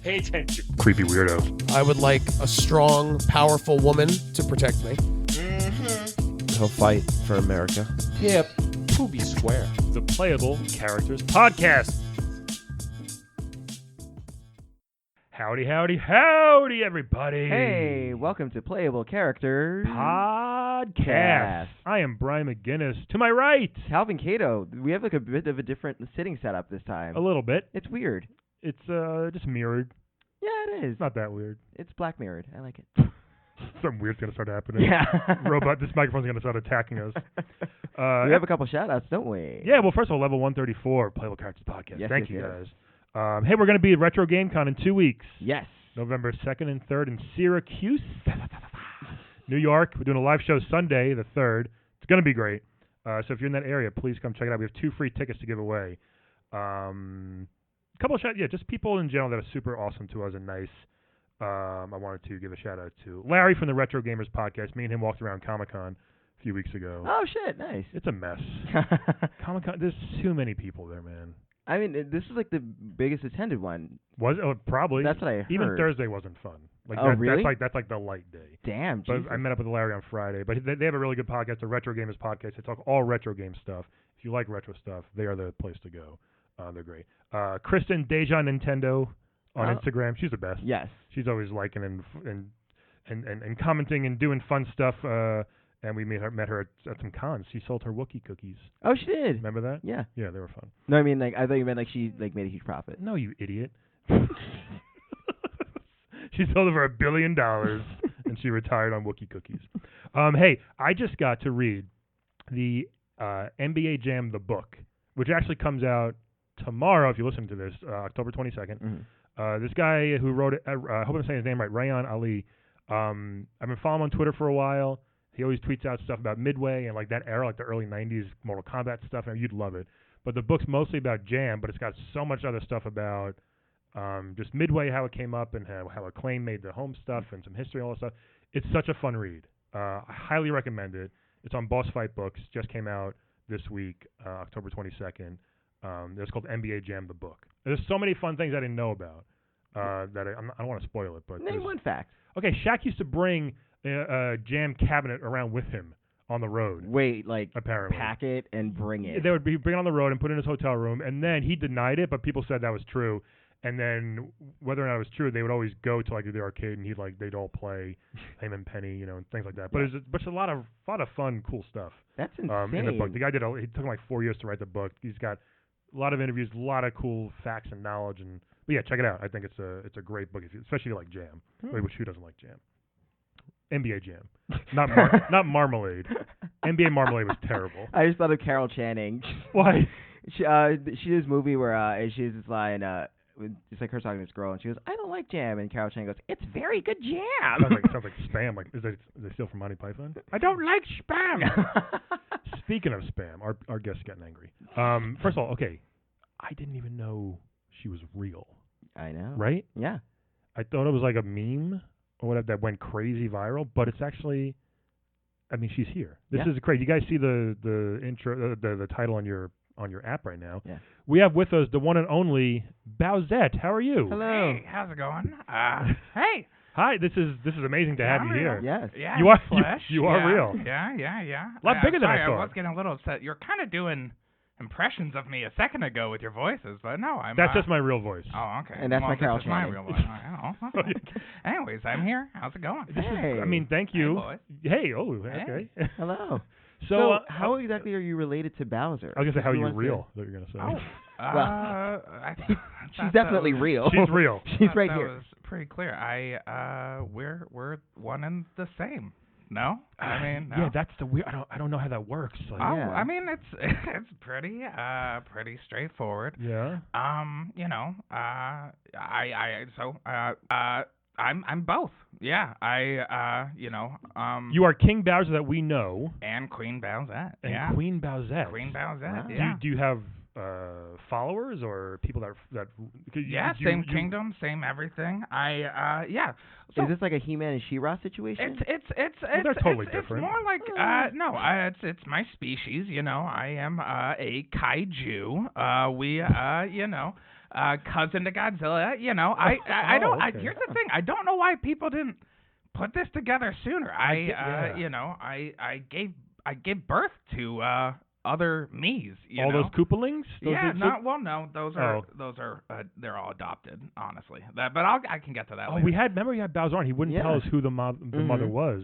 Pay attention, creepy weirdo. I would like a strong, powerful woman to protect me. He'll fight for America. Yeah, Poopy Square. The Playable Characters Podcast. Howdy, howdy, howdy, everybody. Hey, welcome to Playable Characters Podcast. I am Brian McGinnis. To my right. Calvin Cato. We have like a bit of a different sitting setup this time. A little bit. It's weird. It's just mirrored. Yeah, it is. It's not that weird. It's black mirrored. I like it. Something weird's going to start happening. Yeah. This microphone's going to start attacking us. We have a couple shout-outs, don't we? Yeah, well, first of all, level 134, Playable Characters Podcast. Yes, Thank yes, you, yes. guys. Hey, we're going to be at Retro GameCon in 2 weeks. Yes. November 2nd and 3rd in Syracuse, New York. We're doing a live show Sunday, the 3rd. It's going to be great. So if you're in that area, please come check it out. We have 2 free tickets to give away. Couple of just people in general that are super awesome to us and nice. I wanted to give a shout out to Larry from the Retro Gamers Podcast. Me and him walked around Comic-Con a few weeks ago. Oh, shit. Nice. It's a mess. Comic-Con, there's too many people there, man. I mean, this is like the biggest attended one. Was it? Oh, probably. That's what I heard. Even Thursday wasn't fun. Really? That's like the light day. Damn, But Jesus. I met up with Larry on Friday. But they have a really good podcast, the Retro Gamers Podcast. They talk all retro game stuff. If you like retro stuff, they are the place to go. They're great. Kristen Deja Nintendo on Instagram. She's the best. Yes. She's always liking and commenting and doing fun stuff. And we met her at some cons. She sold her Wookiee cookies. Oh, she did? Remember that? Yeah. Yeah, they were fun. No, I mean, like, I thought you meant like she like made a huge profit. No, you idiot. She sold it for $1 billion, and she retired on Wookiee cookies. Hey, I just got to read the NBA Jam the book, which actually comes out tomorrow if you listen to this, October 22nd. Mm-hmm. This guy who wrote it, I hope I'm saying his name right, Rayan Ali. I've been following him on Twitter for a while. He always tweets out stuff about Midway and like that era, like the early 90s Mortal Kombat stuff, and you'd love it. But the book's mostly about Jam, but it's got so much other stuff about just Midway, how it came up, and how Acclaim made the home stuff, and some history, all that stuff. It's such a fun read. I highly recommend it. It's on Boss Fight Books. Just came out this week, October 22nd. It's called NBA Jam the book. There's so many fun things I didn't know about that I don't want to spoil it. But Name one fact. Okay, Shaq used to bring a Jam cabinet around with him on the road. Wait, like apparently pack it and bring it. They would bring it on the road and put it in his hotel room, and then he denied it, but people said that was true. And then whether or not it was true, they would always go to like the arcade, and they'd all play him and Penny, and things like that. But it's a lot of fun, cool stuff. That's insane. In the book, the guy he took him like 4 years to write the book. He's got a lot of interviews, a lot of cool facts and knowledge, but yeah, check it out. I think it's a great book, especially if you like Jam. Which who doesn't like Jam? NBA Jam, not Marmalade. NBA Marmalade was terrible. I just thought of Carol Channing. Why? She did this movie where she has this line. It's like her talking to this girl, and she goes, "I don't like jam," and Carol Channing goes, "It's very good jam." Sounds like spam. Like is they steal from Monty Python? I don't like spam. Speaking of spam, our guest's getting angry. First of all, okay, I didn't even know she was real. I know. Right? Yeah. I thought it was like a meme or whatever that went crazy viral, but it's actually, I mean, she's here. This is crazy. You guys see the intro, the title on your app right now. Yeah. We have with us the one and only Bowsette. How are you? Hello. Hey, how's it going? Hey. Hi. This is amazing to have you here. Yes. Yeah. You are flesh. You are real. Yeah. A lot bigger than I thought. I was getting a little upset. You're kind of doing impressions of me a second ago with your voices, but no, I'm. That's just my real voice. Oh, okay. And that's my Carol Channing. My Channing. real voice. Anyways, I'm here. How's it going? Hey. I mean, thank you. Hey, okay. Hello. So how exactly are you related to Bowser? I was gonna say, how are you real? That you're gonna say. Well, she's definitely real. She's real. She's right that here. That was pretty clear. We're one and the same. No, I mean, no. Yeah, that's the weird. I don't know how that works. Like, Oh, Yeah. I mean, it's pretty straightforward. Yeah. I'm both. Yeah, You are King Bowser that we know. And Queen Bowsette. And yeah. Queen Bowsette. Queen Bowsette. Wow. Yeah. Do you have followers or people that? Yeah, same kingdom, same everything. So is this like a He-Man and She-Ra situation? It's they're totally different. It's more like it's my species. I am a kaiju. cousin to Godzilla. You know, I don't. okay. Here's the thing. I don't know why people didn't put this together sooner. You know, I gave birth to other me's. You All know? those Koopalings? Yeah, no, those are they're all adopted, honestly. But I can get to that. later. Remember we had Bowser on. He wouldn't tell us who the mother was.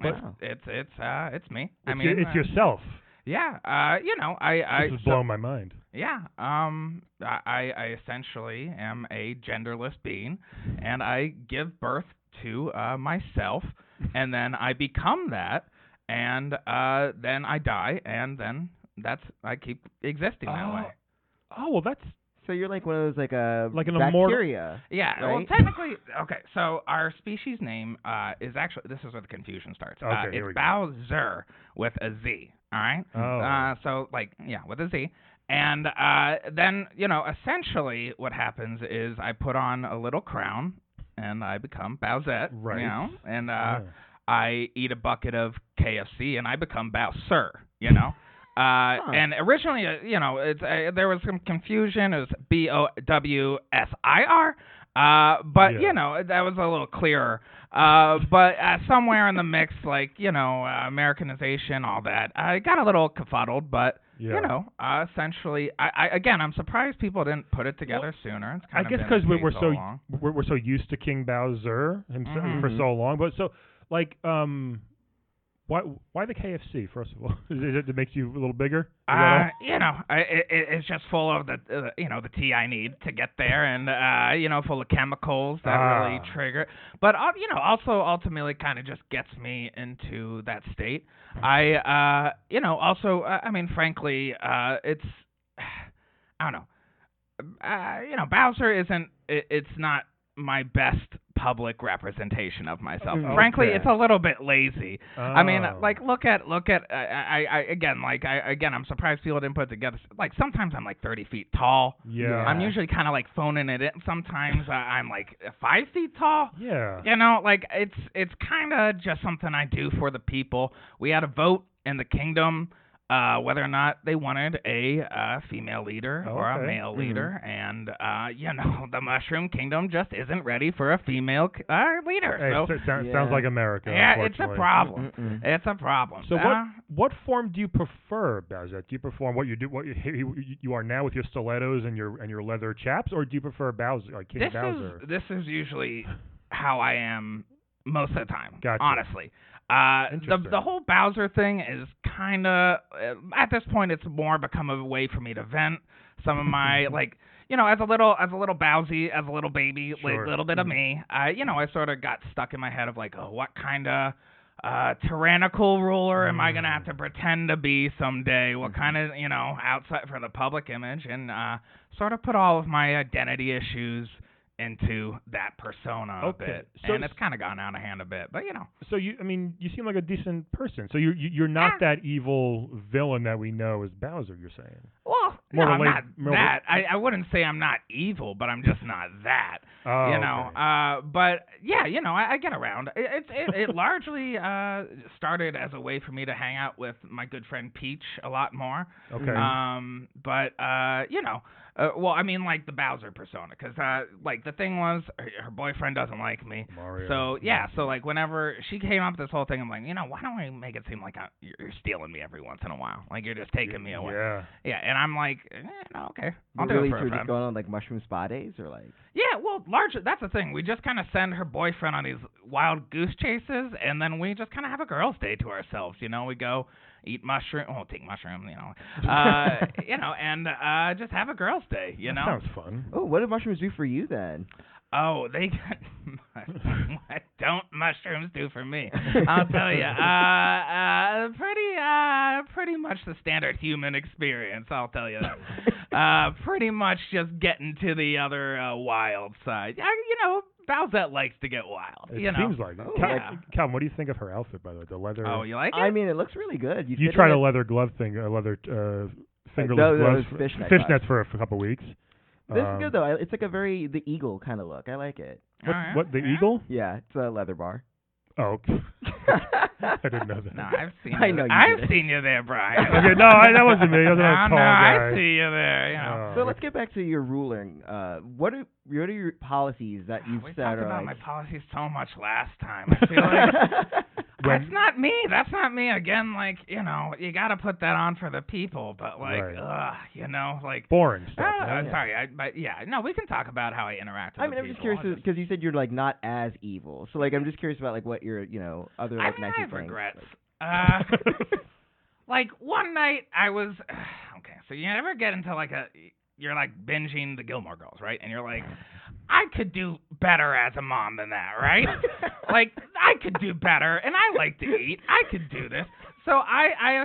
But it's me. It's yourself. Yeah. You know, This is blowing my mind. Yeah. I essentially am a genderless being, and I give birth to myself, and then I become that. And then I die, and then I keep existing that way. Oh, well, that's... So you're like one of those like an bacteria. Yeah, right? well, technically, okay. So our species name is actually, this is where the confusion starts. Okay, here we it's go. Bowser with a Z. All right. Oh. So with a Z. And then essentially what happens is I put on a little crown, and I become Bowsette. Right. You know, and Yeah. I eat a bucket of KFC and I become Bowser, you know. And originally, there was some confusion. It was BOWSIR, but that was a little clearer. But somewhere in the mix, Americanization, all that, I got a little kerfuddled. But essentially, I'm surprised people didn't put it together sooner. It's kind I guess because we're so used to King Bowser himself for so long, but so. Why the KFC? First of all, it makes you a little bigger. It's just full of the tea I need to get there, and full of chemicals that really trigger. But also ultimately kind of just gets me into that state. Frankly, it's I don't know. Bowser isn't. It's not my best public representation of myself. Okay. Frankly, it's a little bit lazy. Oh. I mean, look at. I'm surprised people didn't put it together. Like sometimes I'm like 30 feet tall. Yeah. I'm usually kind of like phoning it in. Sometimes I'm like 5 feet tall. Yeah. It's kind of just something I do for the people. We had a vote in the kingdom. Whether or not they wanted a female leader or a male leader, and the Mushroom Kingdom just isn't ready for a female leader. Hey, sounds like America. Yeah, it's a problem. It's a problem. So what form do you prefer, Bowsette? Do you prefer what you do, what you are now with your stilettos and your leather chaps, or do you prefer Bowser, like King Bowser? This is usually how I am most of the time. Gotcha. Honestly. The whole Bowser thing is kind of at this point it's more become a way for me to vent some of my as a little Bowsy, as a little baby, little bit of me. I sort of got stuck in my head of what kind of tyrannical ruler am I gonna have to pretend to be someday? What kind of outside for the public image, and sort of put all of my identity issues into that persona a bit, and it's kind of gone out of hand a bit, but So you seem like a decent person. So you're not that evil villain that we know as Bowser. You're saying? Well, I'm not that. I wouldn't say I'm not evil, but I'm just not that. But yeah, I get around. It largely started as a way for me to hang out with my good friend Peach a lot more. Okay. Like the Bowser persona, because the thing was, her boyfriend doesn't like me. Mario. So yeah, so whenever she came up with this whole thing, I'm like, why don't I make it seem like you're stealing me every once in a while, like you're just taking me away. Yeah, and I'm like, okay, I'll do it for a friend. Just going on mushroom spa days, or Yeah, well, largely that's the thing. We just kind of send her boyfriend on these wild goose chases, and then we just kind of have a girls' day to ourselves. We go eat take mushroom, and just have a girls' day, That sounds fun. Oh, what do mushrooms do for you then? Oh, they what don't mushrooms do for me? I'll tell you, pretty much the standard human experience. I'll tell you that. Pretty much just getting to the other wild side. Bowsette likes to get wild. It seems like it. Calvin, what do you think of her outfit, by the way? The leather. Oh, you like it? I mean, it looks really good. You tried a leather glove thing, a leather fingerless gloves, fishnets for a couple weeks. This is good though. It's like the eagle kind of look. I like it. What the eagle? Yeah, it's a leather bar. Oh, I didn't know that. No, I've seen I you. know you I've did it. seen you there, Brian. Okay, no, that wasn't me. That was a tall no, guy. I see you there. You know. So let's get back to your ruling. What are your policies that you've We set talked are about like? my policies so much last time. I feel like that's not me. That's not me. Again, like, you know, you got to put that on for the people. But like, Right. you know, like boring stuff. Right? sorry, but yeah, no, we can talk about how I interact with I mean, the I'm just people. curious because you said you're like not as evil. So like, I'm just curious about like what your other like I nicer have things. regrets. Like one night I was okay. So you ever get into like you're like binging the Gilmore Girls, right? And you're like, I could do better as a mom than that, right? Like I could do better, and I like to eat. I could do this. So I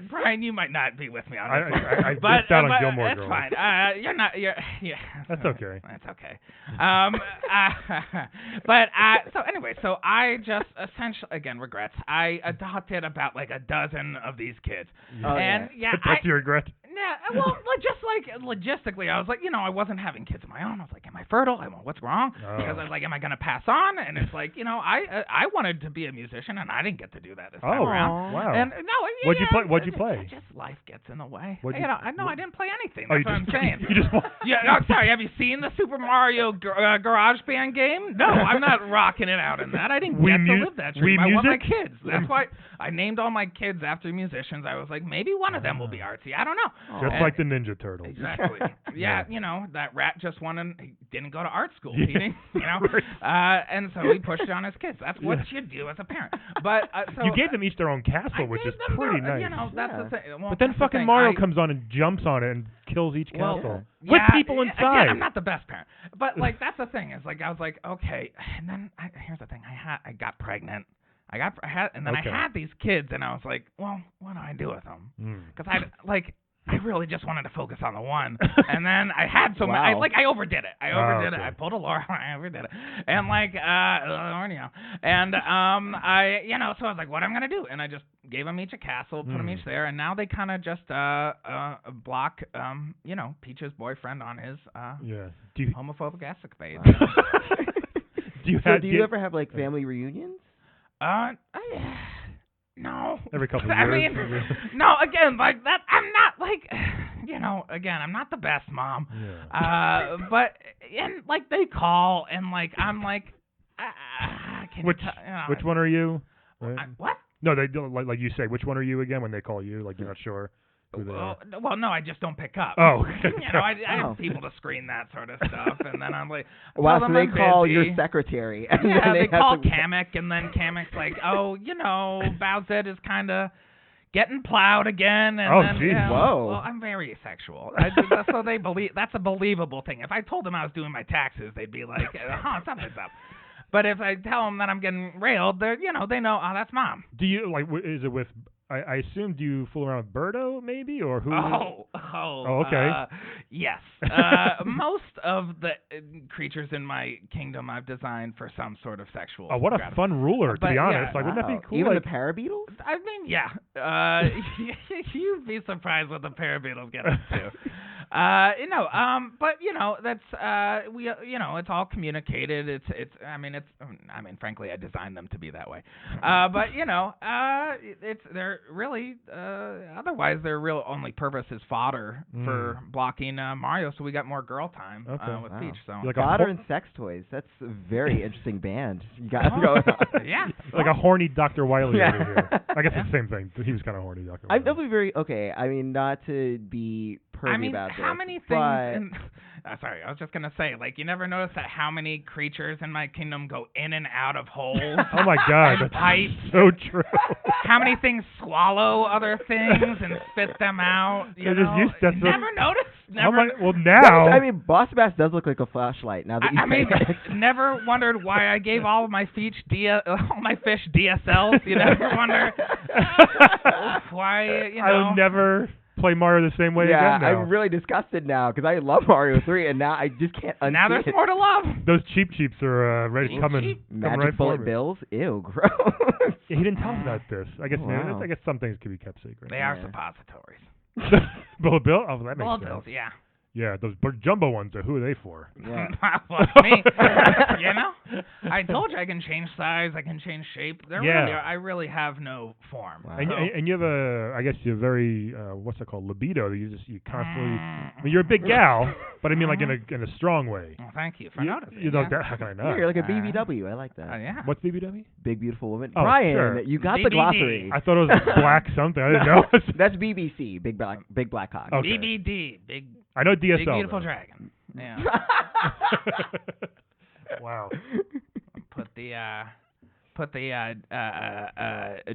Brian, you might not be with me on this one. I but, missed out on Gilmore that's Girls. fine. You're not. Yeah. That's okay. That's okay. So anyway, so I just essentially, again, regrets. I adopted about like a dozen of these kids, and That's your regret. Yeah, well, just like logistically, I was like, I wasn't having kids of my own. I was like, am I fertile? What's wrong? Because I was like, am I going to pass on? And it's like, I wanted to be a musician, and I didn't get to do that this time around. Wow. And no, What'd you play? Just life gets in the way. I didn't play anything. Oh, That's what I'm saying. You just sorry. Have you seen the Super Mario Garage Band game? No, I'm not rocking it out in that. I didn't get to live that dream. I want my kids. That's why I named all my kids after musicians. I was like, maybe one of them will be artsy. I don't know. Just like the Ninja Turtles. Exactly. Yeah, that rat just won and he didn't go to art school. He didn't, and so he pushed it on his kids. That's what you do as a parent. But so you gave them each their own castle, which is pretty nice. That's the thing. Well, but then fucking Mario comes on and jumps on it and kills each castle with people inside. Again, I'm not the best parent, but like that's the thing is like I was like okay, and then here's the thing. I got pregnant. I had these kids, and I was like, well, what do I do with them? Because I really just wanted to focus on the one, and then I had so many. I overdid it. I pulled a Laura. I overdid it, and and so I was like, what am I gonna do? And I just gave them each a castle, put them each there, and now they kind of just block, Peach's boyfriend on his homophobic escapades. Do you ever have like family reunions? No. Every couple of years. I mean, no, again, like that, I'm not like, I'm not the best mom. Yeah. But, and like they call and like, I'm like, which one are you? Right? What? No, they don't, like you say, which one are you again when they call you? Like you're not sure who they are. Well, no, I just don't pick up. Oh. I have people to screen that sort of stuff, and then I'm like, wow, so they call busy. your secretary. And yeah, then they call Kamek, and then Kamek's like, Bowsette is kind of getting plowed again, and then geez. Whoa. Well, I'm very asexual, so they believe that's a believable thing. If I told them I was doing my taxes, they'd be like, something's up. But if I tell them that I'm getting railed, they know, that's mom. Do you is it with? I assume, do you fool around with Birdo, maybe, or who? Okay. Yes. Most of the creatures in my kingdom I've designed for some sort of sexual. Oh, what a fun ruler, to be honest. Wouldn't that be cool? Even the parabeetles? I mean, yeah. You'd be surprised what the parabeetles get up to. But that's it's all communicated. Frankly, I designed them to be that way. But they're really otherwise their real only purpose is fodder for blocking Mario. So we got more girl time with Peach. So like fodder and sex toys. That's a very interesting band you got going on. Yeah, like a horny Dr. Wily over here. I guess it's the same thing. He was kind of horny, Dr. Wily. I'm definitely very okay. I mean, not to be pervy about this. How many things? Sorry, I was just gonna say, like, you never notice that how many creatures in my kingdom go in and out of holes. Oh my God, that's pipes. So true. How many things swallow other things and spit them out? You never noticed. Never. Well, now. I mean, Boss Bass does look like a flashlight. Now that you say it. Never wondered why I gave all of my fish DSLs. You never wonder why. I'll never play Mario the same way again now. I'm really disgusted now because I love Mario 3 and now I just can't unsee Now there's more to love. Those cheaps are ready coming. Magic right bullet bills? Ew, gross. Yeah, he didn't tell us about this. I guess I guess some things can be kept secret. They are suppositories. Bullet bill? Oh, that makes bullet sense. bills, yeah. Yeah, those jumbo ones. Who are they for? Yeah. Well, me, you know, I told you I can change size, I can change shape. I really have no form. Wow. And you have I guess you're very, what's that called, libido. You constantly. I mean, you're a big gal, but I mean like in a strong way. Well, thank you for noticing. You know, how can I not? Yeah, you're like a BBW. I like that. Yeah. What's BBW? Big beautiful woman. Oh, Brian, sure. you got BBD. the glossary. I thought it was black something. I didn't know. That's BBC. Big black cock. Okay. BBD, big. I know DSL. Big beautiful though. dragon. Yeah. Wow. Put the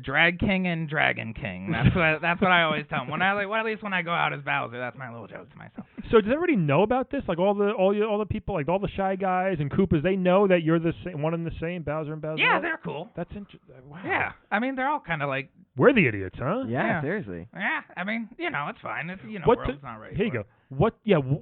drag king and dragon king. That's what I always tell them. At least when I go out as Bowser, that's my little joke to myself. So does everybody know about this? Like all the people, like all the shy guys and Koopas, they know that you're the same, one and the same, Bowser and Bowser. Yeah, they're cool. That's interesting. Wow. Yeah, I mean they're all kind of like. We're the idiots, huh? Yeah, seriously. Yeah, I mean it's fine. It's world's not ready. Here you for go. it.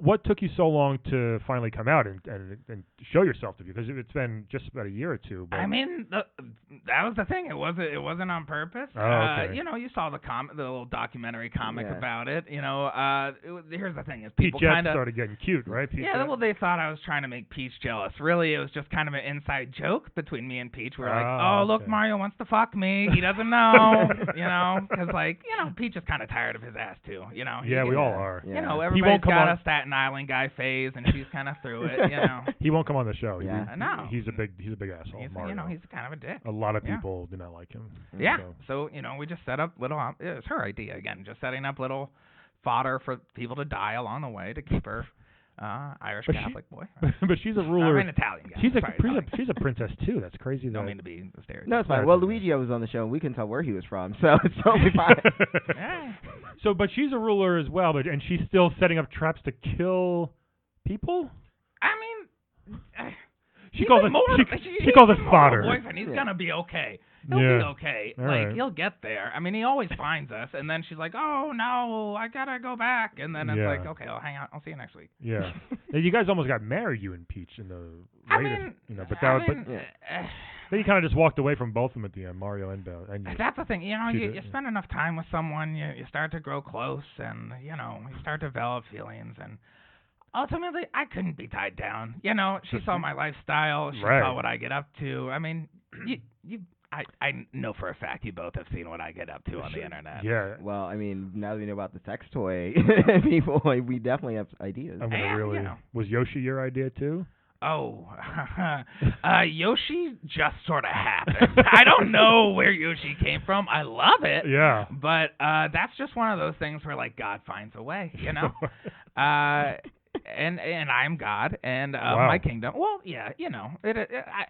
What took you so long to finally come out and show yourself to people? Because it's been just about a year or two. But I mean, that was the thing. It wasn't on purpose. Oh, okay. You saw the little documentary comic Yeah. about it. Here's the thing: is Pete people Jets kind of started getting cute, right? Pete Jets? well, they thought I was trying to make Peach jealous. Really, it was just kind of an inside joke between me and Peach. We were like, Oh, "Oh, look, okay. Mario wants to fuck me. He doesn't know." Because Peach is kind of tired of his ass too. Yeah, we all are. Yeah. Everybody's got a Staten Island guy phase, and she's kind of through it. He won't come on the show. Yeah. No. He's a big asshole. He's, Mario. he's kind of a dick. A lot of people do not like him. Yeah. So. So, we just set up little, it was her idea again, just setting up little fodder for people to die along the way to keep her Irish Catholic boy. But she's a ruler. I'm an Italian guy. She's Sorry, she's a princess too. That's crazy. Don't mean to be a stereotype. No, it's fine. That's Well, okay. Luigi was on the show, and we can tell where he was from, so it's totally fine. Yeah. So, but she's a ruler as well, and she's still setting up traps to kill people. I mean, She calls it fodder. Boyfriend. He's gonna be okay. He'll Yeah. be okay. All Like right. he'll get there. I mean, he always finds us, and then she's like, "Oh no, I gotta go back," and then it's Yeah. like, "Okay, I'll hang out. I'll see you next week." Yeah. Now, you guys almost got married, you and Peach, in the I latest, mean, but that I was, mean, then you kind of just walked away from both of them at the end, Mario and Bell. And that's the thing. She You did, spend enough time with someone, you start to grow close, and you start to develop feelings, and ultimately, I couldn't be tied down. She saw my lifestyle. She Right. saw what I get up to. I mean, I know for a fact you both have seen what I get up to on the internet. Yeah. Well, I mean, now that we know about the sex toy people, we definitely have ideas. I'm gonna Yeah, really. Was Yoshi your idea too? Oh, Yoshi just sort of happened. I don't know where Yoshi came from. I love it. Yeah. But that's just one of those things where like God finds a way, And I'm God, and Wow. my kingdom. Well, yeah,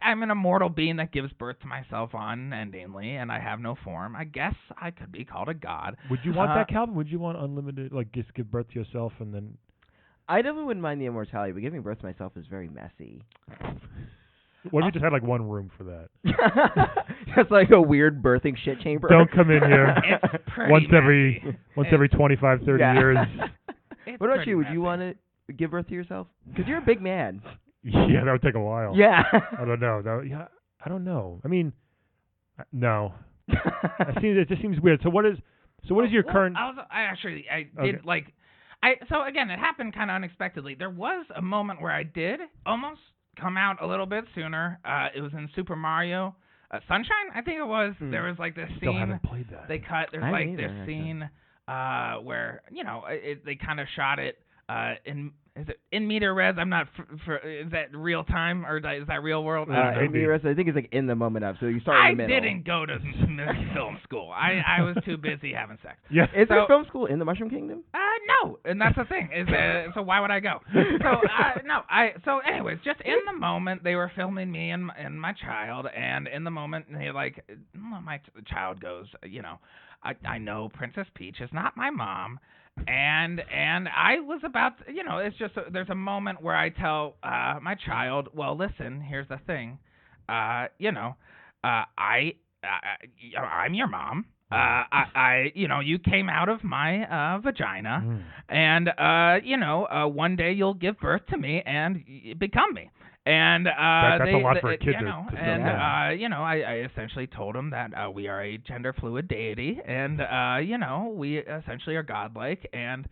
I'm an immortal being that gives birth to myself unendingly, and I have no form. I guess I could be called a god. Would you want that, Calvin? Would you want unlimited, like just give birth to yourself and then? I definitely wouldn't mind the immortality, but giving birth to myself is very messy. What if you just had like one room for that? Just like a weird birthing shit chamber. Don't come in here It's pretty once messy. every 25, 30 Yeah. years. It's What about pretty you? Would you messy. want to give birth to yourself? Because you're a big man. Yeah, that would take a while. Yeah. I don't know. I don't know. I mean, no. It just seems weird. So what is your current? I did Okay. So again, it happened kind of unexpectedly. There was a moment where I did almost come out a little bit sooner. It was in Super Mario Sunshine, I think it was. There was like this Still scene haven't played that. they cut. There's I like haven't this either, scene where they kind of shot it is it in meter res? I'm not. Is that real time or is that real world? I don't know. I think it's like in the moment of, so you start I in the middle. didn't go to film school. I was too busy having sex. Yeah. Is there So- film school in the Mushroom Kingdom? No, and that's the thing. Is so why would I go? So anyways, just in the moment they were filming me and my child, and in the moment my child goes, I know Princess Peach is not my mom, and I was about, it's just there's a moment where I tell my child, well, listen, here's the thing, I'm your mom. You came out of my vagina, and one day you'll give birth to me and become me. And that's a lot for a kid to say. I essentially told him that we are a gender fluid deity, and we essentially are godlike, and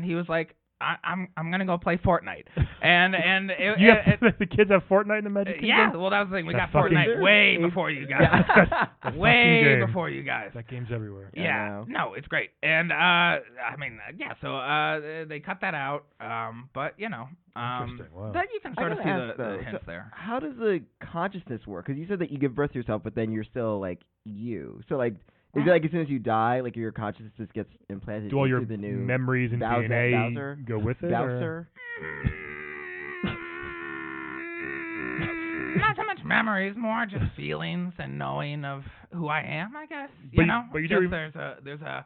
he was like, I'm gonna go play Fortnite, and the kids have Fortnite in the Magic Kingdom? yeah. Well, that was the thing. We got fucking- Fortnite way before you guys. That way fucking game. before you guys. That game's everywhere. Yeah, no, it's great, and so they cut that out, but Interesting. Wow. that you can sort of see the hints so there. How does the consciousness work? Because you said that you give birth to yourself, but then you're still like you. So like, is it like as soon as you die, like your consciousness just gets implanted Do all your into the new memories and Bowsette, DNA Bowser? go with it? Bowser? Not so much memories, more just feelings and knowing of who I am, I guess. But you do there's a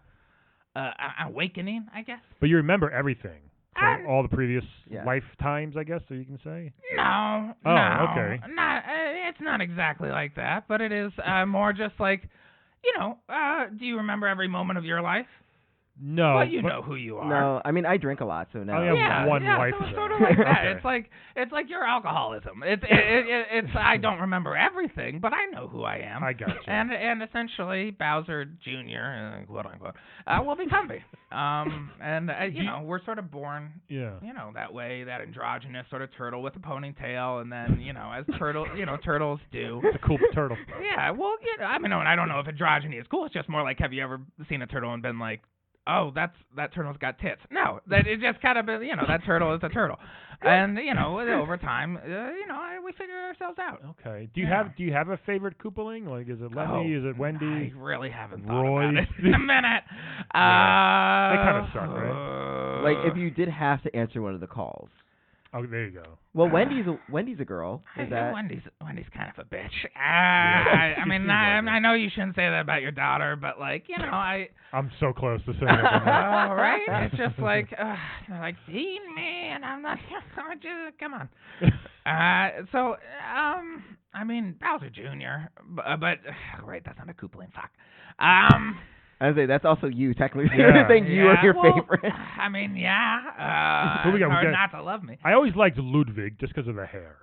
awakening, I guess. But you remember everything from I- all the previous Yeah. lifetimes, I guess, so you can say? No. Oh, no, okay. It's not exactly like that, but it is more just like, do you remember every moment of your life? No. Well, you but- know who you are. No, I mean I drink a lot, so no. Oh, yeah, one life so it's is sort that. of like that. Okay. It's like your alcoholism. It's I don't remember everything, but I know who I am. I got you. And essentially Bowser Jr. Quote unquote will become me. We're sort of born, Yeah. that way, that androgynous sort of turtle with a ponytail, and then as turtles do. It's a cool turtle. Yeah, well, I don't know if androgyny is cool. It's just more like, have you ever seen a turtle and been like, oh, that turtle's got tits? No, that it just kind of been, that turtle is a turtle, and over time, we figure ourselves out. Okay. Do you have a favorite Koopaling? Like, is it Lemmy? Is it Wendy? I really haven't thought Roy? about it in a minute. They kind of suck, right? Like if you did have to answer one of the calls. Oh, there you go. Well, Wendy's a girl. Is that Wendy's kind of a bitch. I know you shouldn't say that about your daughter, but I'm so close to saying that. oh, right? It's just like, they're like, see, man, I'm not, come on. Bowser Jr., but right, that's not a Koopaling, fuck. I say that's also you technically. Yeah. I think you are your favorite. Who we got? It's hard We got- not to love me. I always liked Ludwig just because of the hair.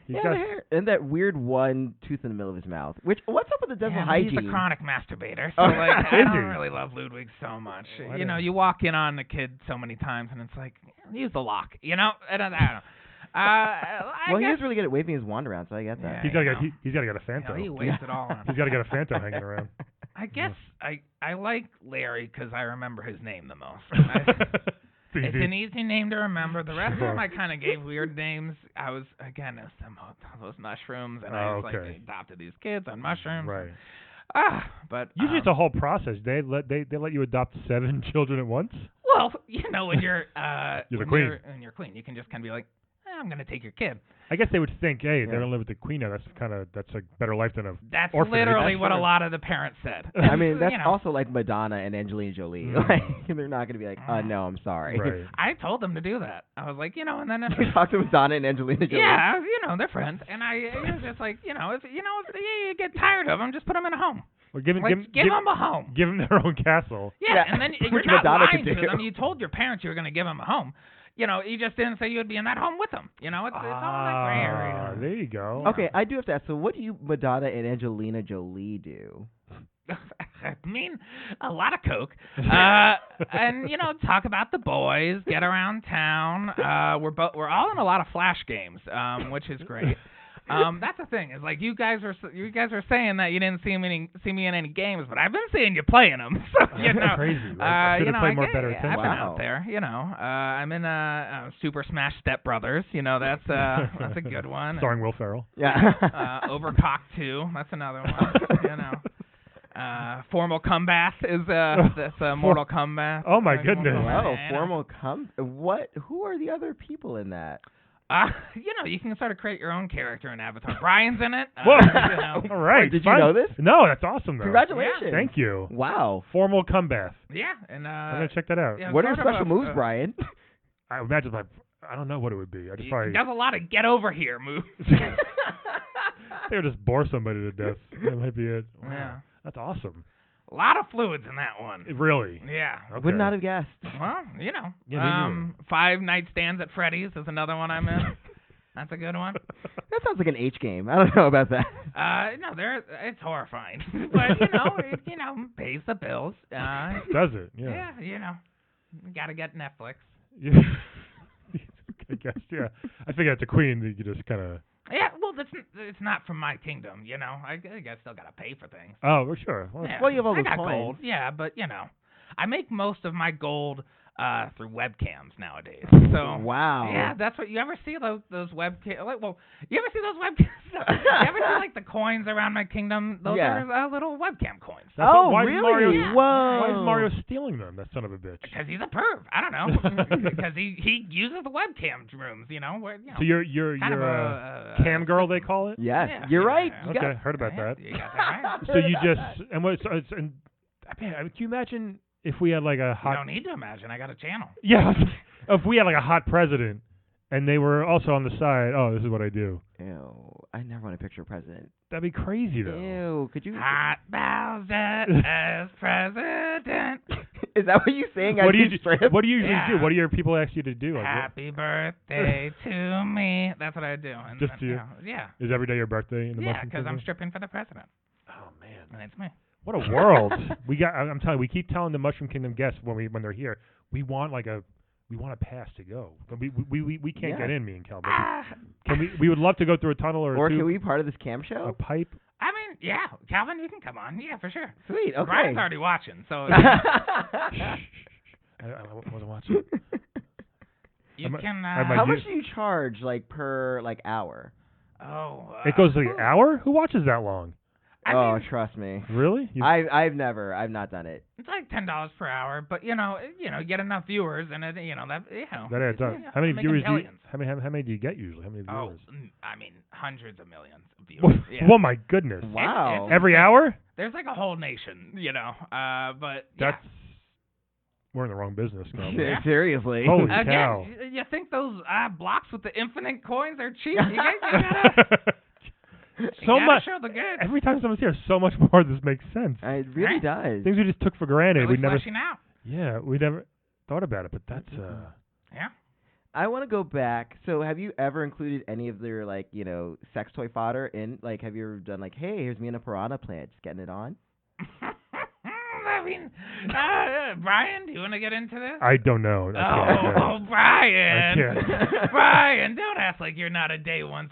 He's Yeah, got- the hair. And that weird one tooth in the middle of his mouth. What's up with the dental Yeah, hygiene? he's a chronic masturbator, so Oh, I is don't he? really love Ludwig so much. Well, I don't- You walk in on the kid so many times, and it's like, use the lock, I don't know. Well, he guess, is really good at waving his wand around, so I get that. Yeah. He's got to get a Fanto. he wastes it all on. He's got to get a Fanto hanging around. I guess I like Larry because I remember his name the most. It's an easy name to remember. The rest of them I kind of gave weird names. I was, again, it was some of those mushrooms, and I was like, they adopted these kids on mushrooms. Right. But Usually it's a whole process. They let you adopt 7 children at once. well, when you're You're the queen. when you're queen, you can just kind of be like, I'm gonna take your kid. I guess they would think, hey, Yeah. they're gonna live with the queen now. That's a better life than a That's orphanage. literally That's what a true. lot of the parents said. I mean, that's You know. also like Madonna and Angelina Jolie. Mm. Like, they're not going to be like, no, I'm sorry. Right. I told them to do that. I was like, and then You talk to Madonna and Angelina Jolie. yeah, they're friends, and it was just like, if you get tired of them, just put them in a home. Well, give Give them a home. Give them their own castle. Yeah, Yeah, and then which you're not Madonna lying could to do. them. You told your parents you were going to give them a home. You just didn't say you'd be in that home with them. It's all that gray area. There you go. Okay, I do have to ask. So, what do you Madonna and Angelina Jolie do? I mean, a lot of coke, and talk about the boys, get around town. We're all in a lot of flash games, which is great. That's the thing is like you guys are saying that you didn't see me in any games, but I've been seeing you playing them. So That's crazy. Right? I should have played more better attention. I've been Wow. out there. I'm in Super Smash Step Brothers. That's a good one. Starring Will Ferrell. Yeah. Overcocked 2. That's another one. Formal Combat is that's Mortal Kombat. Oh, my goodness. Oh, Yeah. formal What? Who are the other people in that? You can sort of create your own character in Avatar. Brian's in it. Whoa. You know. All right. Wait, did fine. you know this? No, that's awesome, though. Congratulations. Thank you. Wow. Formal comeback. Yeah, and I'm going to check that out. yeah, What are your sort of special moves, Brian? I imagine, I don't know what it would be. I just He probably does a lot of get over here moves. they would just bore somebody to death. That might be it. Wow. Yeah. That's awesome. A lot of fluids in that one. Really? Yeah. Okay. Would not have guessed. Well, Yeah, me neither. 5 Night Stands at Freddy's is another one I'm in. That's a good one. That sounds like an H game. I don't know about that. No, it's horrifying, but it pays the bills. Does it? Yeah. Yeah, you gotta get Netflix. Yeah. I guess, yeah. I think that's a queen that you just kind of... Yeah, well, it's not from my kingdom, you know. I still gotta pay for things. Oh, well, sure. Well, Yeah. Well, you have all I those got coins. gold, yeah, but you know, I make most of my gold through webcams nowadays. So Wow. yeah, that's what you ever see those webcams. Like, well, you ever see those webcams? You ever see like the coins around my kingdom? Those Yeah. are little webcam coins. That's Oh, why is really? Mario, Yeah. Whoa. Why is Mario stealing them, that son of a bitch? Because he's a perv. I don't know. Because he uses the webcam rooms. You know, where you know. So you're kind of a a cam girl, they call it? Yes, Yeah. you're right. Yeah. You Okay, got heard about Yeah, that. You got that right. So you just... And what? So it's, and, man, can you imagine if we had like a You hot... don't need to imagine. I got a channel. Yeah, if we had like a hot president, and they were also on the side, oh, this is what I do. Ew. I never want to picture a president. That'd be crazy, though. Ew. Could you? Hot Bowsette as president. Is that what you saying? What do you strip? What do you usually Yeah. do? What do your people ask you to do? Like, what, Happy birthday to me. That's what I do. And Just then, to you you? know, yeah. is every day your birthday in the Yeah, Mushroom because I'm Kingdom? stripping for the president. Oh man, And it's me. what a world! I'm telling you, we keep telling the Mushroom Kingdom guests when they're here, we want a pass to go. We can't get in, me and Cal. But we would love to go through a tunnel or Or two, can we be part of this cam a show? pipe. I mean, yeah. Calvin, you can come on. Yeah, for sure. Sweet. Okay. Brian's already watching, so I wasn't watching. you I'm- can. I might How do- much do you charge, like per hour? It goes to the hour. Who watches that long? Oh, mean, trust me. Really? I've not done it. it's like $10 per hour, but you get enough viewers, and it, That adds up. yeah, How many making viewers do you, billions. how many do you get usually? How many Oh, viewers? I mean, hundreds of millions of viewers. Well, Yeah. well, my goodness. Wow. It's Every insane. hour? There's like a whole nation, but That's we're in the wrong business now. Yeah. Seriously. Holy Again, cow. you think those blocks with the infinite coins are cheap? You gotta So much. show the goods. Every time someone's here, so much more. This makes sense. It really Right? does. Things we just took for granted. Really We never. fleshing out. Yeah, we never thought about it. But that's Yeah. I want to go back. So, have you ever included any of their sex toy fodder in? Like, have you ever done hey, here's me in a piranha plant, just getting it on? I mean, Brian, do you want to get into this? I don't know. Brian. I can't. Brian, don't act like you're not a day one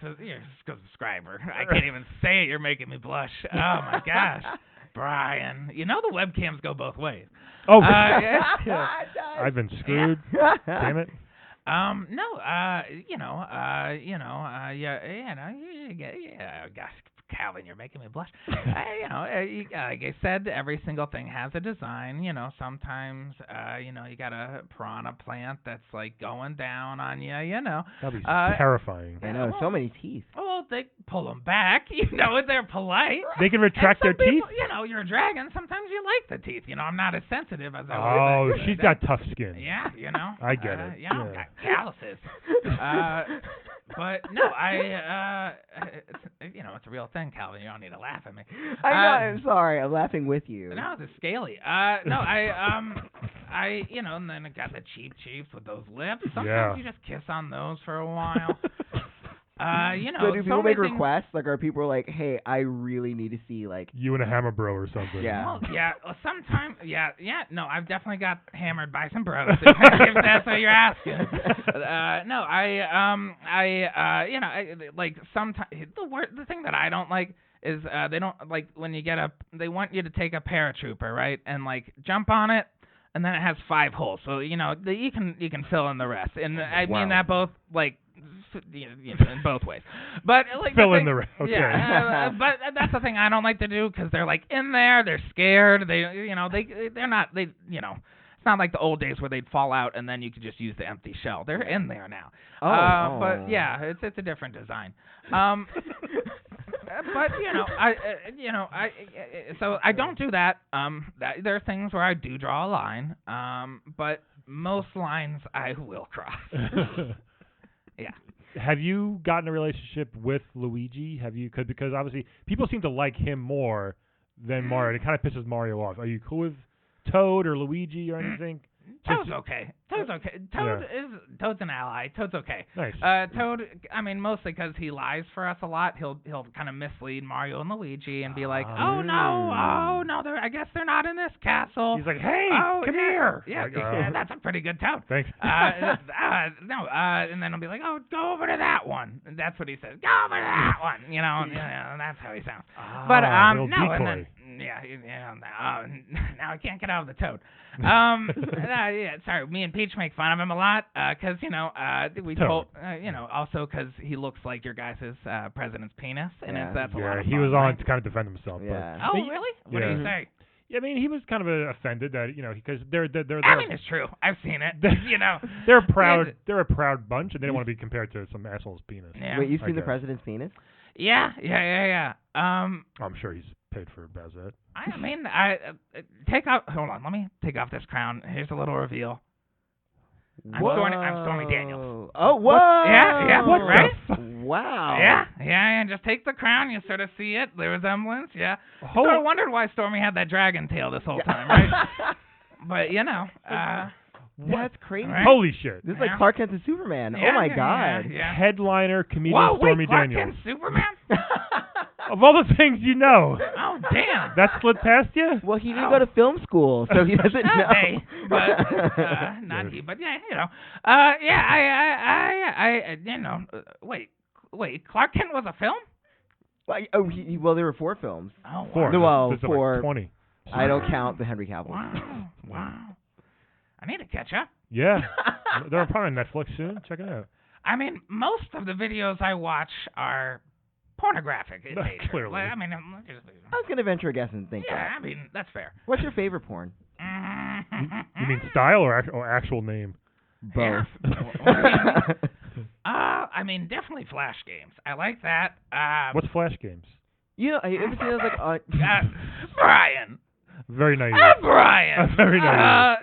subscriber. I can't even say it. You're making me blush. Oh, my gosh. Brian. You know the webcams go both ways. Oh, yeah. I've been screwed. Damn it. Gosh, Calvin, you're making me blush. Like I said, every single thing has a design. Sometimes, you got a piranha plant that's like going down on you. That'd be terrifying. I know, so many teeth. Oh, they pull them back. They're polite. They can retract their And some people, teeth. You're a dragon. Sometimes you like the teeth. I'm not as sensitive as I Oh, was. she's got tough skin. Yeah, I get it. Yeah, I've got calluses. But no, it's a real thing, Calvin. You don't need to laugh at me. I know. I'm sorry. I'm laughing with you. No, it's scaly. And then I got the cheap cheeks with those lips. Sometimes Yeah. you just kiss on those for a while. So do people many make things- requests? Like, are people like, hey, I really need to see You and a hammer bro or something. Yeah. Well, yeah, sometimes, no, I've definitely got hammered by some bros, if that's what you're asking. Sometimes, the thing that I don't like is, they don't, like, when they want you to take a paratrooper, right, and, like, jump on it, and then it has 5 holes, so, you can fill in the rest, and I mean that both, like, in both ways, but like Fill in the rest. Okay. Yeah, but that's the thing I don't like to do because they're like in there, they're scared, they're not, it's not like the old days where they'd fall out and then you could just use the empty shell. They're in there now. But yeah, it's a different design. But so I don't do that. There are things where I do draw a line. But most lines I will cross. Yeah. Have you gotten a relationship with Luigi? Have you? Because obviously people seem to like him more than Mario. It kind of pisses Mario off. Are you cool with Toad or Luigi or anything? Toad's okay. Toad's okay. Toad's an ally. Toad's okay. Nice. Toad, I mean, mostly because he lies for us a lot. He'll kind of mislead Mario and Luigi and be like, oh no, I guess they're not in this castle. He's like, hey, come here. Yeah, Like, yeah, that's a pretty good Toad. Thanks. And then he'll be like, oh, go over to that one. And that's what he says. Go over to that one. You know, that's how he sounds. But little no, and decoy. then now I can't get out of the Toad. Sorry, me and Peach make fun of him a lot because we Toad. told also because he looks like your guys' president's penis, and that's a lot of he fun, was on right? to kind of defend himself. Yeah. Oh, really? What do you say? Yeah, I mean, he was kind of offended that because they're I mean, it's true. I've seen it. they're proud. They're a proud bunch, and they don't want to be compared to some asshole's penis. Yeah. Wait, you've I seen the guess. president's penis? Yeah. I'm sure he's paid for Bowsette. I mean, hold on. Let me take off this crown. Here's a little reveal. I'm Stormy Daniels. Oh, whoa! Yeah, What right? Wow. Yeah, and just take the crown. You sort of see it, the resemblance. Yeah. Oh. Sort of wondered why Stormy had that dragon tail this whole time, right? But That's crazy. Right? Holy shit! This is like Clark Kent and Superman. Yeah, oh my yeah, God. Yeah. Headliner comedian Whoa, Stormy wait, Clark Daniels. Kent, Superman? Of all the things you know, Oh, damn. that slid past you. Well, he didn't go to film school, so he doesn't know. Hey, but not he, but wait, Clark Kent was a film? Well, there were 4 films. Oh, wow. 4. No, well, This is for- like 20. I don't count the Henry Cavill. Wow. I need to catch up. Yeah, they're probably on Netflix soon. Check it out. I mean, most of the videos I watch are pornographic in nature. Clearly. Like, I mean, I was going to venture a guess and think that. I mean, that's fair. What's your favorite porn? You mean style or actual name? Both. I mean, definitely Flash games. I like that. What's Flash games? You know, have you ever seen those like Brian. Very naive. Brian. Very naive.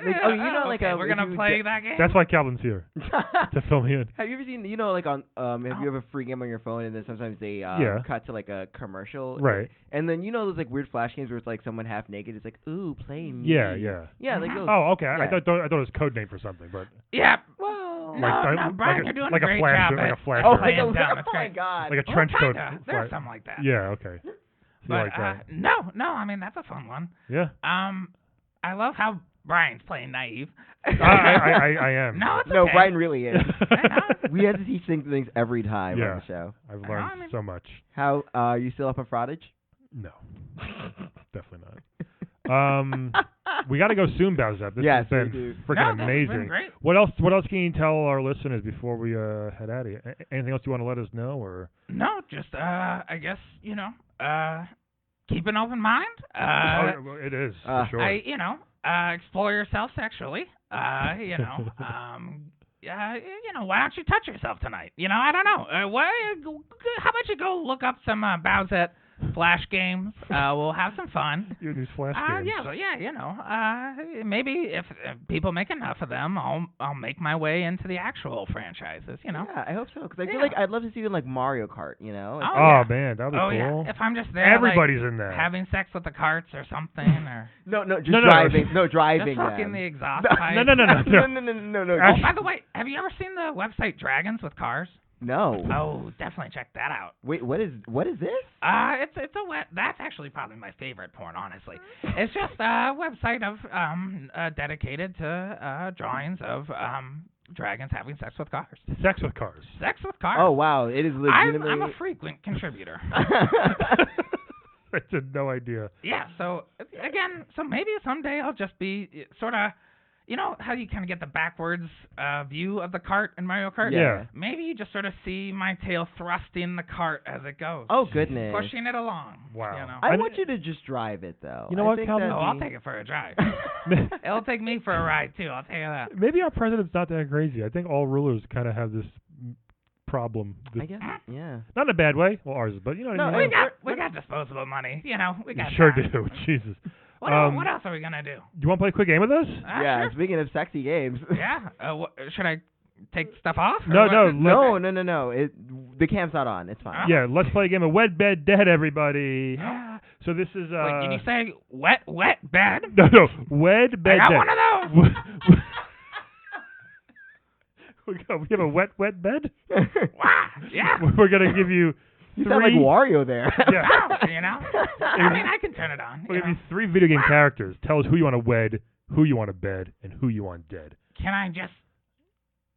We're gonna play that game. That's why Calvin's here to fill me in. Have you ever seen, like on, if you have a free game on your phone and then sometimes they cut to like a commercial? Right. And then those like weird Flash games where it's like someone half naked. It's like, ooh, play me. Yeah. Yeah, like those. Oh, okay. Yeah. I thought it was code name for something, but Yeah. Well, No, Brian, you're doing like a great flash, job. like at a flash. oh, code. like Hands a, down, oh it's my great. God. Like a trench coat. Kinda. There's something like that. Yeah. Okay. So you But like that? no, I mean that's a fun one. Yeah. I love how Brian's playing naive. I am. No, it's No, okay. Brian really is. I know. We have to teach things every time Yeah. on the show. I've I learned mean- so much. How are you still up on fraudage? No. Definitely not. We got to go soon, Bowsette. This Yes, has we been do. freaking No, this has been amazing. great. What else can you tell our listeners before we head out of here? Anything else you want to let us know, or? No, just I guess keep an open mind. Oh, it is for sure. Explore yourself sexually. Why don't you touch yourself tonight? I don't know. How about you go look up some Bowsette Flash games? We'll have some fun. Your new Flash games. Maybe if people make enough of them, I'll make my way into the actual franchises. Yeah, I hope so. Because I feel like I'd love to see you in like Mario Kart. Oh man, that'd be cool. Yeah. If I'm just there, Everybody's in there. having sex with the carts or something, or No, just No. driving. No, driving. just fucking them. the exhaust pipe. No. No. Oh, by the way, have you ever seen the website Dragons with Cars? No. Oh, definitely check that out. Wait, what is this? It's that's actually probably my favorite porn, honestly. It's just a website of dedicated to drawings of dragons having sex with cars. Sex with cars. Sex with cars. Oh wow, it is legitimately. I'm a frequent contributor. I had no idea. Yeah. So again, maybe someday I'll just be sort of. You know how you kind of get the backwards view of the cart in Mario Kart? Yeah. Maybe you just sort of see my tail thrusting the cart as it goes. Oh goodness. Pushing it along. Wow. I want you to just drive it though. You know I what, think Calvin? Oh, I'll take it for a drive. It'll take me for a ride too. I'll tell you that. Maybe our president's not that crazy. I think all rulers kind of have this problem. I guess. Yeah. Not in a bad way. Well, ours is, but you know what I mean. We got disposable money. We got. You sure time. do. Jesus. What else are we gonna do? You want to play a quick game with us? Yeah. Sure. Speaking of sexy games. Yeah. Should I take stuff off? No. No. The cam's not on. It's fine. Yeah, let's play a game of Wet Bed Dead, everybody. So this is Wait, did you say wet bed? No, Wed Bed I got Dead. one of those. We have a wet bed. Wow. Yeah. We're gonna give you. You sound like Wario there. Yeah. Wow, you know. I mean, I can turn it on. We'll give you 3 video game characters. Tell us who you want to wed, who you want to bed, and who you want dead. Can I just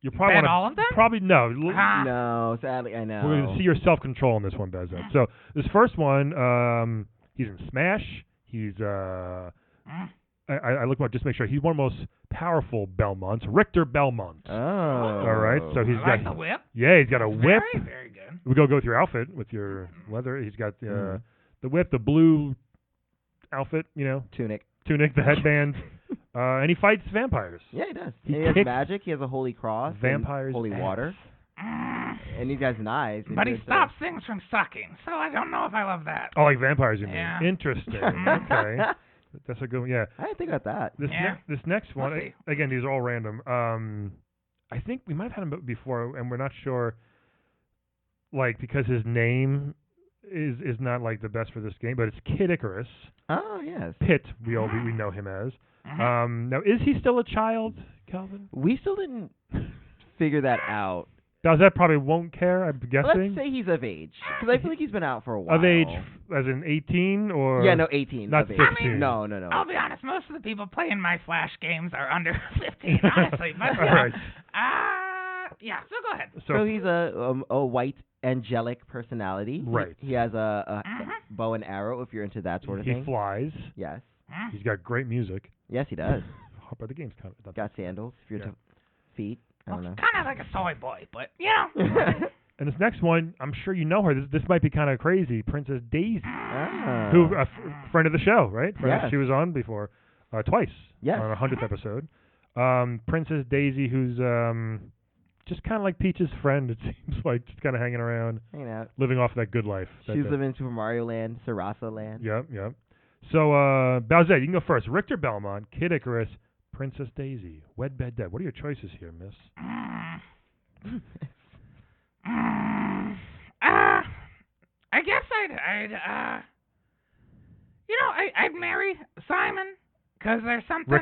You probably bet want all of them? Probably no. No, sadly, I know. We're gonna see your self-control on this one, Bowsette. So this first one, he's in Smash. He's I looked him up just to make sure he's one of the most powerful Belmonts, Richter Belmont. Oh. All right, so he's I like got the whip. Yeah, he's got a whip. Very, very good. We go with your outfit with your leather. He's got the whip, the blue outfit, Tunic, the headband, and he fights vampires. Yeah, he does. He He has kicks magic. He has a holy cross. vampires' And holy ass. water. And he's got knives. and But he there's stops things from sucking, so I don't know if I love that. Oh, like vampires, you mean? Yeah. Interesting. Okay, that's a good one. Yeah. I didn't think about that. This Yeah. this next one, We'll see. again, these are all random. I think we might have had him before, and we're not sure, like, because his name is not like the best for this game, but it's Kid Icarus. Oh, yes. Pit, we know him as. Now, is he still a child, Calvin? We still didn't figure that out. Bowsette probably won't care, I'm guessing. Let's say he's of age, because I feel like he's been out for a while. Of age, as in 18, or? Yeah, no, 18. Not of age. 16. No. I'll be honest, most of the people playing my Flash games are under 15, honestly. But, All right. yeah, so go ahead. So he's a white angelic personality. Right. He has a bow and arrow, if you're into that sort of he thing. flies. Yes. He's got great music. Yes, he does. But the game's kind of Got sandals, if you're into feet. I don't know. Kind of like a soy boy, but, you know. And this next one, I'm sure you know her. This might be kind of crazy. Princess Daisy, Ah. who friend of the show, right? Yes. She was on before, twice. Yes. On our 100th episode. Princess Daisy, who's just kind of like Peach's friend. It seems like just kind of hanging around, Hanging out. living off that good life. She's living in Super Mario Land, Sarasa Land. Yep. So Bowsette, you can go first. Richter Belmont, Kid Icarus, Princess Daisy, wed, bed, dead. What are your choices here, Miss? I guess I'd marry Simon, because there's something.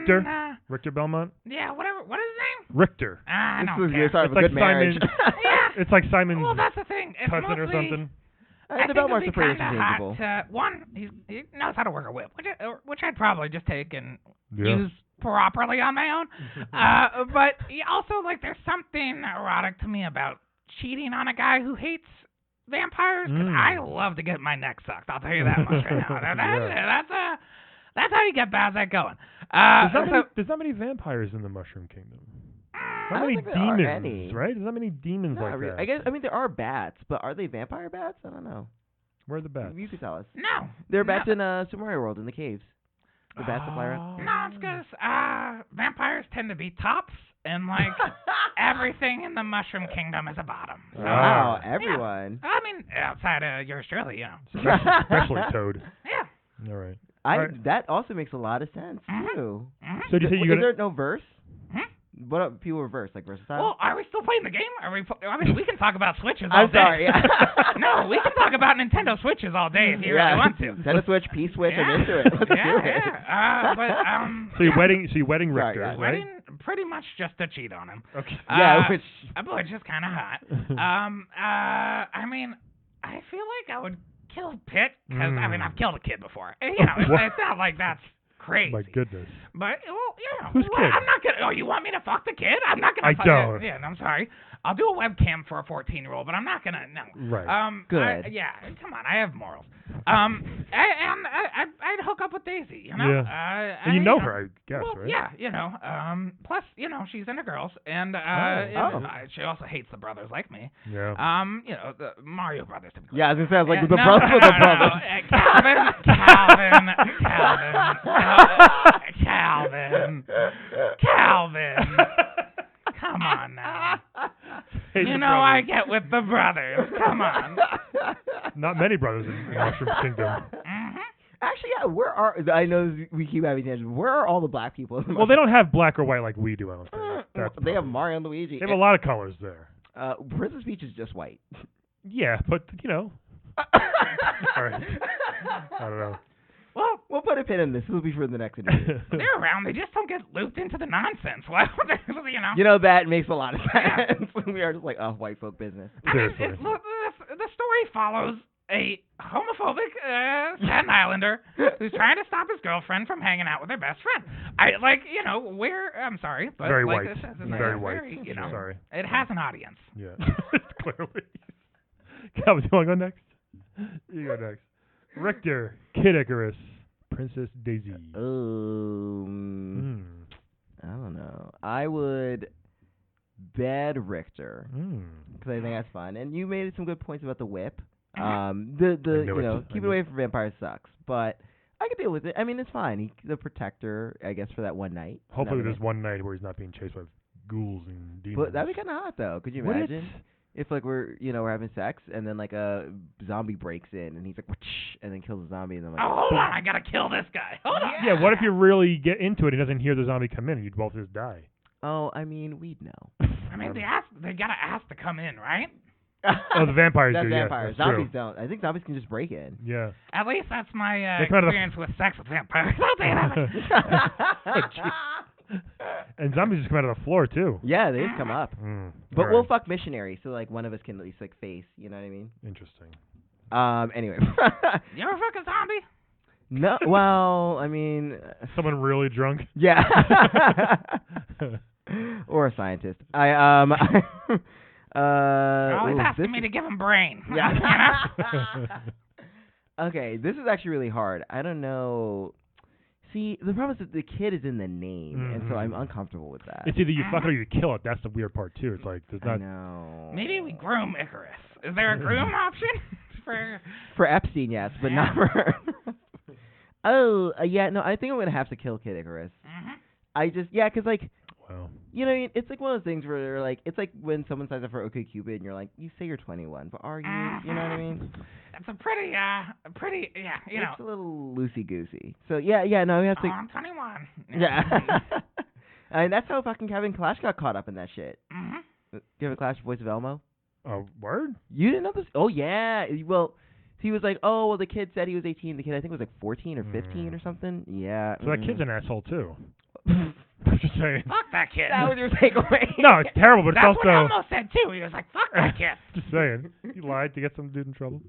Richter Belmont. Yeah, whatever. What is his name? Richter. I This don't is care. your start of It's a like good marriage. Yeah. It's like Simon's Well, that's the thing. It's cousin or mostly, something. I The think Belmonts it'd are be pretty kinda interchangeable. hot. One, he knows how to work a whip, which I'd probably just take and Yeah. use properly on my own. But also, like, there's something erotic to me about cheating on a guy who hates vampires. 'Cause I love to get my neck sucked. I'll tell you that much right now. That's how you get Bowsette going. There's not many vampires in the Mushroom Kingdom. I Not don't many think there are demons, any. right? There's not many demons Not like really. that. I mean, there are bats, but are they vampire bats? I don't know. Where are the bats? You could tell us. No. They're bats no. in Super Mario World in the caves. The bats that fly around. No, it's because vampires tend to be tops, and like everything in the Mushroom Kingdom is a bottom. So, Wow, everyone. I mean, outside of your Australia, you know. Especially Toad. Yeah. All right. I That also makes a lot of sense Mhm. too. So do you say Is you're gonna? there no verse? Hmm? What are people reverse like versatile? Well, are we still playing the game? I mean, we can talk about Switches all I'm day. sorry. Yeah. No, we can talk about Nintendo Switches all day if you really want to. Nintendo Switch, P Switch, Yeah. I'm into it. Let's do it. Yeah. So you're wedding Sorry, Richter, guys. right? Wedding pretty much just to cheat on him. Okay. Yeah, which Which is kind of hot. I mean, I feel like I would kill Pitt because I mean I've killed a kid before. And, you know, it's not like that's crazy. My goodness. But well, you know, Whose kid? I'm not gonna. Oh, you want me to fuck the kid? I'm not gonna. I fuck don't. Yeah, I'm sorry. I'll do a webcam for a 14-year-old, but I'm not gonna. No. Right. Good. Yeah. Come on, I have morals. I'd hook up with Daisy. You know. Yeah. And you know her, I guess, Well, right? yeah, you know. Plus, you know, she's into girls, and she also hates the brothers like me. Yeah. You know, the Mario Brothers. To be clear. yeah, I was gonna say I was like the No, brothers no, with the no, brothers. Calvin. Come on now. Hate You the know brothers. I get with the brothers. Come on. Not many brothers in Mushroom Kingdom. Mhm. Actually, yeah. Where are I know we keep having tangents. Where are all the black people? In the Well, they don't have black or white like we do, I don't think. That's They have probably- Mario and Luigi. They have a lot of colors there. Princess Peach is just white. Yeah, but, you know. All right. I don't know. Well, We'll put a pin in this. This will be for the next interview. They're around. They just don't get looped into the nonsense. Why would they, you know? You know, that makes a lot of sense. We are just like, white folk business. I mean, the story follows a homophobic Staten Islander who's trying to stop his girlfriend from hanging out with her best friend. I'm sorry, but very like white. this is Very white. very, you know, Sorry. it has an audience. Yeah, clearly. Calvin, you want to go next? You go next. Richter, Kid Icarus, Princess Daisy. I don't know. I would bed Richter because I think that's fun. And you made some good points about the whip. Keep it away from vampires sucks, but I could deal with it. I mean, it's fine. He's the protector, I guess, for that one night. Hopefully, there's one night where he's not being chased by ghouls and demons. But that'd be kind of hot, though. Could you imagine? If like we're having sex and then like a zombie breaks in and he's like and then kills a zombie and then like hold on, I gotta kill this guy. Hold on. Yeah, what if you really get into it and he doesn't hear the zombie come in and you'd both just die? Oh, I mean, we'd know. I mean, they gotta ask to come in, right? Oh, the vampires that's do. Vampires. Yeah, zombies don't. I think zombies can just break in. Yeah. At least that's my experience with sex with vampires. I'll tell you that. And zombies just come out of the floor too. Yeah, they just come up. But we'll fuck missionaries, so like one of us can at least like face. You know what I mean? Interesting. Anyway. You ever fuck a zombie? No. Well, I mean. Someone really drunk. Yeah. Or a scientist. Always asking me to give him brain. Yeah. Okay, this is actually really hard. I don't know. See, the problem is that the kid is in the name, and so I'm uncomfortable with that. It's either you fuck it or you kill it. That's the weird part too. It's like there's not. No. Maybe we groom Icarus. Is there a groom option for Epstein? Yes, but not for her. Yeah. No, I think I'm gonna have to kill Kid Icarus. Because like. Wow. You know, it's like one of those things where they're like, it's like when someone signs up for OkCupid and you're like, you say you're 21, but are you? You know what I mean? That's a pretty, you know. It's a little loosey-goosey. So, no, we have to... I'm 21. Yeah. I mean, that's how fucking Kevin Clash got caught up in that shit. Kevin Clash, voice of Elmo? Oh, word? You didn't know this? Oh, yeah. Well, he was like, the kid said he was 18. The kid, I think, was like 14 or 15 or something. Yeah. So that kid's an asshole, too. I'm just saying. Fuck that kid. That was your takeaway. No, it's terrible, but That's it's also... what Elmo said, too. He was like, fuck that kid. Just saying. He lied to get some dude in trouble.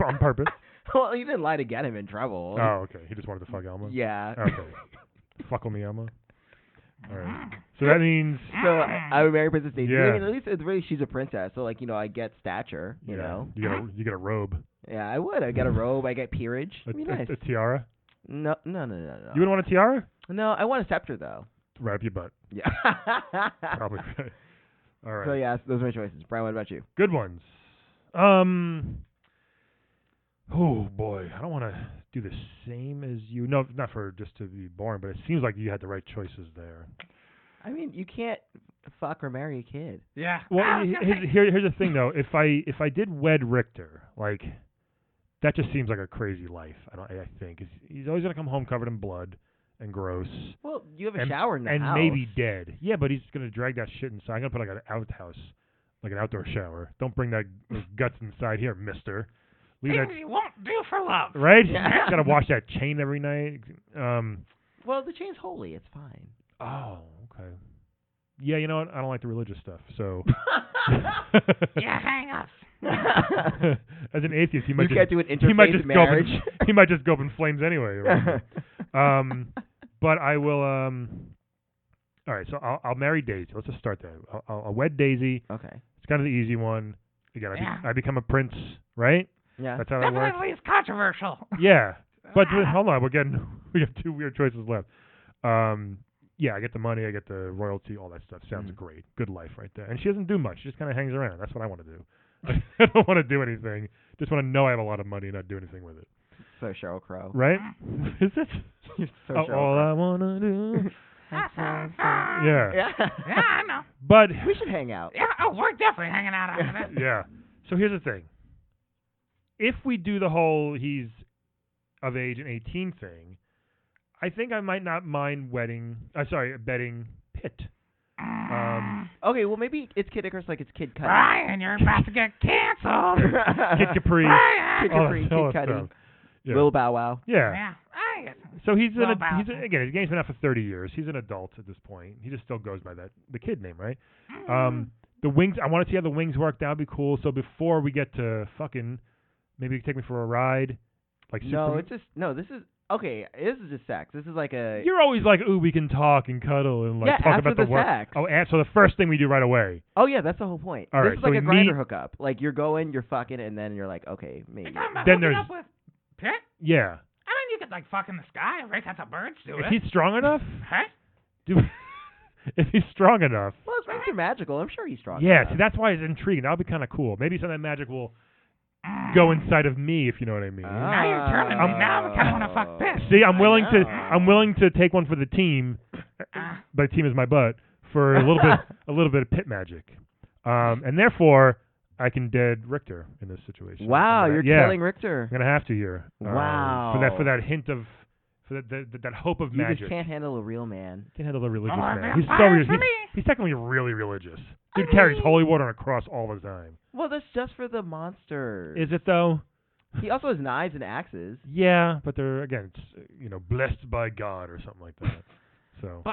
On purpose. Well, he didn't lie to get him in trouble. Oh, okay. He just wanted to fuck Elmo? Yeah. Okay. Fuckle me, Elmo. All right. So that means... So I would marry Princess Daisy. Yeah. I mean, at least it's really she's a princess. So, like, I get stature, you know. You get a robe. Yeah, I would. I get a robe. I get peerage. It'd be nice. A tiara? No. You wouldn't want a tiara? No, I want a scepter, though. Right up your butt. Yeah. Probably right. All right. So, yeah, those are my choices. Brian, what about you? Good ones. Oh, boy. I don't want to do the same as you. No, not for just to be boring, but it seems like you had the right choices there. I mean, you can't fuck or marry a kid. Yeah. Well, here's the thing, though. If I did wed Richter, like, that just seems like a crazy life, I think. He's always going to come home covered in blood and gross. Well, you have a shower in the house. And maybe dead. Yeah, but he's going to drag that shit inside. I'm going to put, like, an outhouse, like an outdoor shower. Don't bring those guts inside here, mister. Things you won't do for love. Right? Yeah. Got to wash that chain every night. Well, the chain's holy. It's fine. Oh, okay. Yeah, you know what? I don't like the religious stuff, so... Yeah, hang up. As an atheist, he might can't do an interfaith marriage. He might just go up in flames anyway. But I will... all right, so I'll marry Daisy. Let's just start there. I'll wed Daisy. Okay. It's kind of the easy one. Again, I become a prince, right? Yeah. That's how that works. Definitely is controversial. Yeah. But hold on, we have two weird choices left. Yeah, I get the money, I get the royalty, all that stuff. Sounds great. Good life right there. And she doesn't do much. She just kind of hangs around. That's what I want to do. I don't want to do anything. Just want to know I have a lot of money and not do anything with it. So Sheryl Crow. Right? Is it? You're so all Crow. I want to do. Yeah. Yeah, I know. But we should hang out. Yeah, we're definitely hanging out after this. yeah. So here's the thing. If we do the whole he's of age and 18 thing, I think I might not mind betting Pitt. Okay, well maybe it's Kid Icarus like it's Kid Cudi. Brian, you're about to get canceled. Kid Capri. Brian. Kid Capri, Kid Cudi. Yeah. Lil Bow Wow. Yeah. Yeah. dig it. So he's Little again, his game's been out for 30 years. He's an adult at this point. He just still goes by the kid name, right? The wings, I want to see how the wings work. That would be cool. So before we get to fucking, maybe you can take me for a ride. Like this is okay. This is just sex. This is like a. You're always like, ooh, we can talk and cuddle and like talk after about the work. sex. Oh, so the first thing we do right away. Oh yeah, that's the whole point. All this right, is so like a we grinder hookup. Like you're fucking, and then you're like, okay, maybe. Then there's up with Pitt? Yeah. I mean, you could like fuck in the sky, right? That's how birds do If it. he's strong enough. Huh? If he's strong enough. Well, his wings are magical. I'm sure he's strong. Yeah, enough. see, that's why it's intriguing. That would be kind of cool. Maybe some of that magic will go inside of me, if you know what I mean. Now you're turning me. Now I kind of want to fuck Pitt. See, I'm willing to take one for the team. But the team is my butt for a little bit of Pit magic, and therefore I can dead Richter in this situation. Wow, you're killing Richter. I'm gonna have to here. Wow. For that hint of. For that hope of magic. You just can't handle a real man. Can't handle a religious man. He's so religious. He's technically really religious. Dude carries holy water on a cross all the time. Well, that's just for the monsters. Is it though? He also has knives and axes. Yeah, but they're again, blessed by God or something like that. So,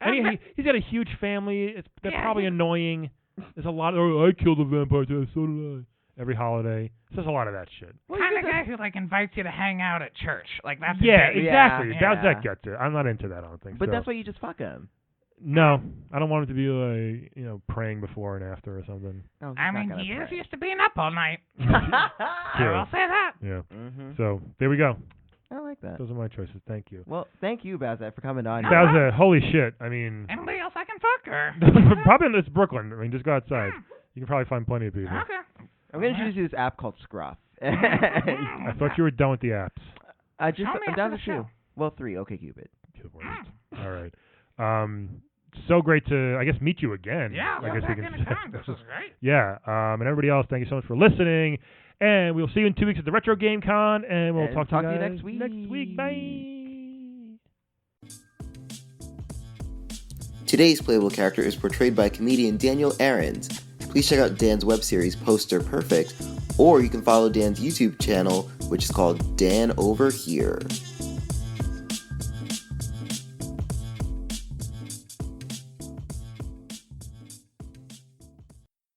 and he's got a huge family. They're probably annoying. There's a lot. I killed a vampire too. So did I. Every holiday. There's a lot of that shit. Kind of guy who like invites you to hang out at church. Like that's exactly. Yeah. Bowsette gets it. I'm not into that. I don't think. But so. that's why you just fuck him. No, I don't want him to be like praying before and after or something. No, I mean, he is used to being up all night. True. I will say that. Yeah. Mm-hmm. So there we go. I like that. Those are my choices. Thank you. Well, thank you, Bowsette, for coming on. Bowsette, holy shit! I mean, anybody else I can fuck her? Probably it's Brooklyn. I mean, just go outside. You can probably find plenty of people. Okay. I'm going to introduce you to this app called Scruff. I thought you were done with the apps. I'm down to 2. show. Well, 3. Okay, Cupid. All right. So great to, I guess, meet you again. Yeah, I guess we back can in say. time. This is great. Yeah. And everybody else, thank you so much for listening. And we'll see you in 2 weeks at the Retro Game Con. And we'll talk to you next week. Bye. Today's playable character is portrayed by comedian Daniel Aarons. Please check out Dan's web series Poster Perfect, or you can follow Dan's YouTube channel, which is called Dan Over Here.